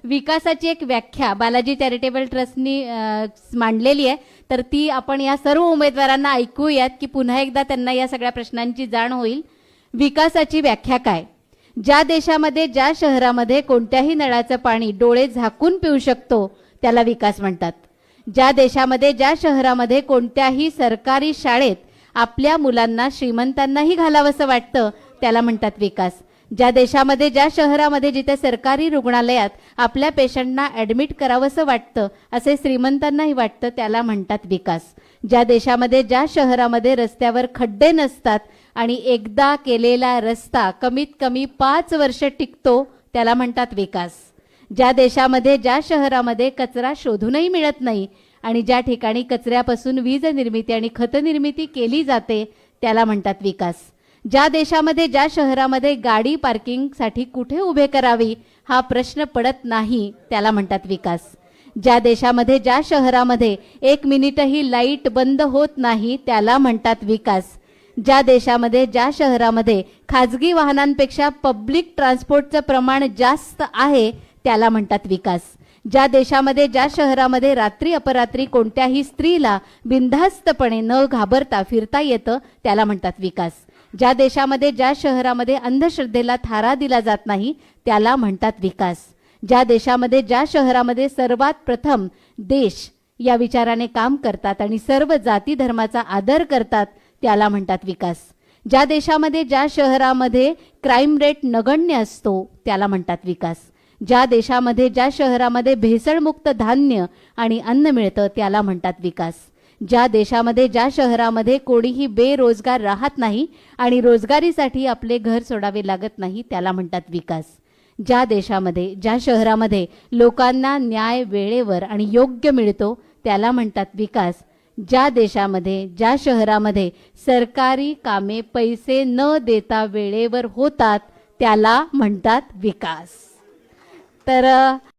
विकासाची एक व्याख्या बालाजी चॅरिटेबल ट्रस्टनी मांडलेली आहे. तर ती आपण या सर्व उमेदवारांना ऐकूयात की पुन्हा एकदा त्यांना या सगळ्या प्रश्नांची जाण होईल. विकासाची व्याख्या काय? ज्या देशामध्ये ज्या शहरामध्ये कोणत्याही नळाचं पाणी डोळे झाकून पिऊ शकतो त्याला विकास म्हणतात. ज्या देशामध्ये ज्या शहरामध्ये कोणत्याही सरकारी शाळेत आपल्या मुलांना श्रीमंतांनाही घालावंसं वाटतं त्याला म्हणतात विकास. ज्या देशामध्ये ज्या शहरामध्ये जिथे सरकारी रुग्णालयात आपल्या पेशंटना ॲडमिट करावंसं वाटतं असे श्रीमंतांनाही वाटतं त्याला म्हणतात विकास. ज्या देशामध्ये ज्या शहरामध्ये रस्त्यावर खड्डे नसतात आणि एकदा केलेला रस्ता कमीत कमी 5 वर्ष टिकतो त्याला म्हणतात विकास. ज्या देशामध्ये ज्या शहरामध्ये कचरा शोधूनही मिळत नाही आणि ज्या ठिकाणी कचऱ्यापासून वीज निर्मिती आणि खत निर्मिती केली जाते त्याला म्हणतात विकास. ज्या देशामध्ये ज्या शहरामध्ये गाडी पार्किंगसाठी कुठे उभे करावी हा प्रश्न पडत नाही त्याला म्हणतात विकास. ज्या देशामध्ये ज्या शहरामध्ये 1 मिनिटही लाईट बंद होत नाही त्याला म्हणतात विकास. ज्या देशामध्ये ज्या शहरामध्ये खाजगी वाहनांपेक्षा पब्लिक ट्रान्सपोर्टचं प्रमाण जास्त आहे त्याला म्हणतात विकास. ज्या देशामध्ये ज्या शहरामध्ये रात्री अपरात्री कोणत्याही स्त्रीला बिनधास्तपणे न घाबरता फिरता येतं त्याला म्हणतात विकास. ज्या देशामध्ये ज्या शहरामध्ये अंधश्रद्धेला थारा दिला जात नाही त्याला म्हणतात विकास. ज्या देशामध्ये ज्या शहरामध्ये सर्वात प्रथम देश या विचाराने काम करतात आणि सर्व जाती धर्माचा आदर करतात त्याला म्हणतात विकास. ज्या देशामध्ये ज्या शहरामध्ये क्राईम रेट नगण्य असतो त्याला म्हणतात विकास. ज्या देशामध्ये ज्या शहरामध्ये भेसळमुक्त धान्य आणि अन्न मिळतं त्याला म्हणतात विकास. ज्या देशामध्ये ज्या शहरामध्ये कोणीही बेरोजगार राहत नाही आणि रोजगारीसाठी आपले घर सोडावे लागत नाही त्याला म्हणतात विकास. ज्या देशामध्ये ज्या शहरामध्ये लोकांना न्याय वेळेवर आणि योग्य मिळतो त्याला म्हणतात विकास. ज्या देशामध्ये ज्या शहरामध्ये सरकारी कामे पैसे न देता वेळेवर होतात त्याला म्हणतात विकास. तर